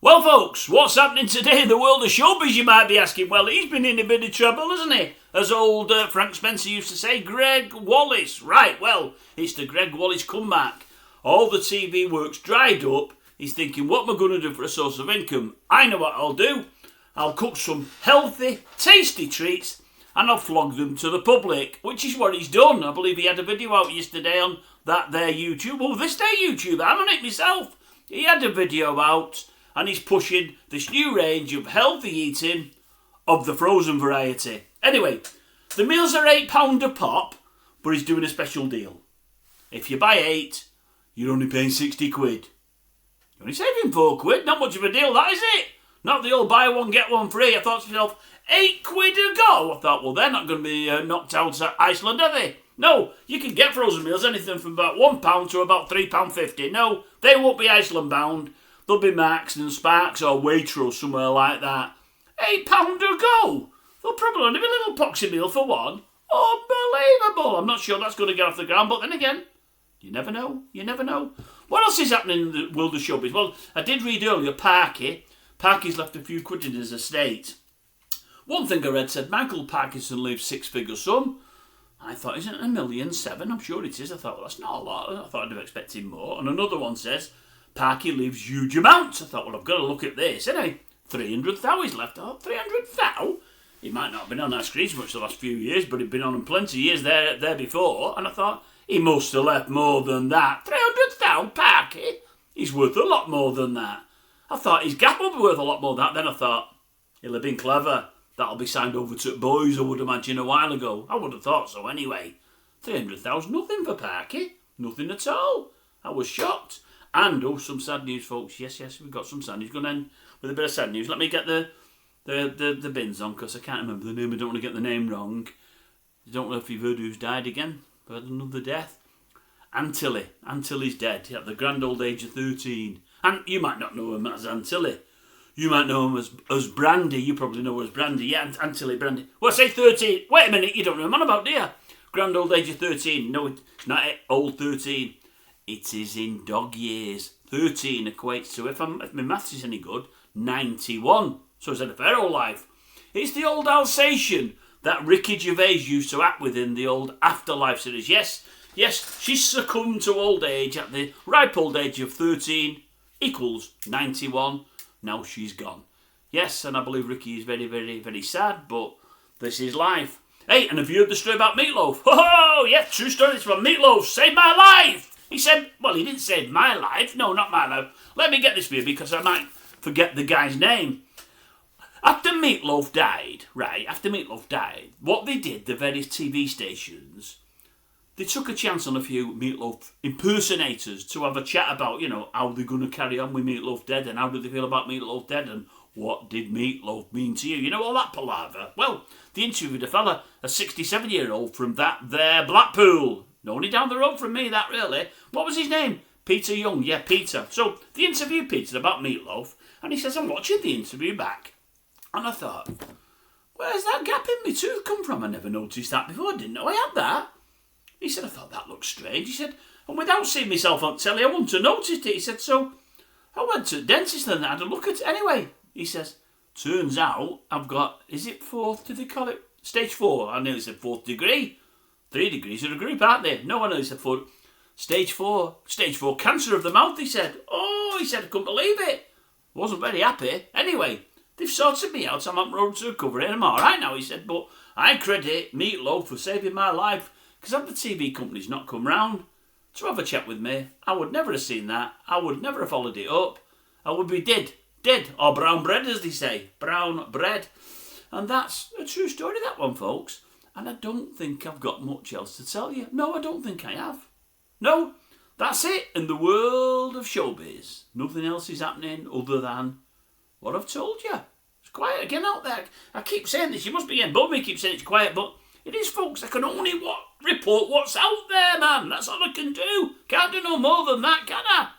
Well, folks, what's happening today in the world of showbiz, you might be asking? Well, he's been in a bit of trouble, hasn't he? As old Frank Spencer used to say, Gregg Wallace. Right, well, it's the Gregg Wallace comeback. All the TV work's dried up. He's thinking, what am I going to do for a source of income? I know what I'll do. I'll cook some healthy, tasty treats and I'll flog them to the public, which is what he's done. I believe he had a video out yesterday on that there YouTube. Oh, this day YouTube, I'm on it myself. He had a video out and he's pushing this new range of healthy eating of the frozen variety. Anyway, the meals are £8 a pop, but he's doing a special deal. If you buy 8, you're only paying 60 quid. You're only saving 4 quid, not much of a deal, that is it. Not the old buy one, get one free. I thought to myself, 8 quid a go. I thought, well, they're not going to be knocked out at Iceland, are they? No, you can get frozen meals, anything from about £1 to about £3.50. No, they won't be Iceland bound. They'll be Max and Sparks or Waitrose, somewhere like that. £8 a go. They'll probably only be a little poxy meal for one. Unbelievable. I'm not sure that's going to get off the ground, but then again, you never know. You never know. What else is happening in the world of showbiz? Well, I did read earlier, Parky's left a few quid in his estate. One thing I read said Michael Parkinson leaves 6-figure sum. I thought, isn't it 1,000,007? I'm sure it is. I thought, well, that's not a lot. I thought I'd have expected more. And another one says Parky leaves huge amounts. I thought, well, I've got to look at this. Anyway, 300,000 he's left. Oh, 300,000? He might not have been on our screens much the last few years, but he'd been on them plenty of years there before. And I thought, he must have left more than that. 300,000, Parky? He's worth a lot more than that. I thought his gap will be worth a lot more than that. Then I thought, he'll have been clever. That'll be signed over to boys, I would imagine, a while ago. I would have thought so anyway. 300,000, nothing for Parky. Nothing at all. I was shocked. And, some sad news, folks. Yes, we've got some sad news. Going to end with a bit of sad news. Let me get the bins on, because I can't remember the name. I don't want to get the name wrong. I don't know if you've heard who's died again. Heard another death. Antilly. Antilly's dead at the grand old age of 13. And you might not know him as Antilly. You might know him as Brandy. You probably know him as Brandy. Yeah, Antilly Brandy. Well, say 13. Wait a minute, you don't know him on about, do you? Grand old age of 13. No, it's not old 13. It is in dog years. 13 equates to, if my maths is any good, 91. So he's had a fair old life. It's the old Alsatian that Ricky Gervais used to act with in the old Afterlife series. Yes, she succumbed to old age at the ripe old age of 13 equals 91. Now she's gone. Yes, and I believe Ricky is very, very, very sad, but this is life. Hey, and have you heard the story about Meatloaf? Oh, yeah, true story. It's from Meatloaf. Saved my life. He said, well, he didn't save my life. No, not my life. Let me get this for you because I might forget the guy's name. After Meatloaf died, what they did, the various TV stations, they took a chance on a few Meatloaf impersonators to have a chat about, how they're going to carry on with Meatloaf dead and how do they feel about Meatloaf dead and what did Meatloaf mean to you? All that palaver. Well, they interviewed a fella, a 67-year-old from that there Blackpool. Only down the road from me, that really. What was his name? Peter Young. Yeah, Peter. So they interviewed Peter about Meatloaf and he says, I'm watching the interview back. And I thought, where's that gap in my tooth come from? I never noticed that before. I didn't know I had that. He said, I thought that looked strange. He said, and without seeing myself on telly, I wouldn't have noticed it. He said, so I went to the dentist and had a look at it. Anyway, he says, turns out I've got, is it fourth, do they call it? Stage 4. I nearly said 4th degree. 3 degrees of a group, aren't they? No, I nearly said 4. Stage 4. Stage 4 cancer of the mouth, he said. Oh, he said, I couldn't believe it. Wasn't very happy. Anyway, they've sorted me out. I'm on road to recovery and I'm all right now, he said. But I credit Meatloaf for saving my life. Because had the TV companies not come round to have a chat with me, I would never have seen that. I would never have followed it up. I would be dead, or brown bread as they say, brown bread. And that's a true story, that one, folks. And I don't think I've got much else to tell you. No, I don't think I have. No, that's it in the world of showbiz. Nothing else is happening other than what I've told you. It's quiet again out there. I keep saying this, you must be getting bored of me keep saying it's quiet, but it is, folks. I can only report what's out there, man. That's all I can do. Can't do no more than that, can I?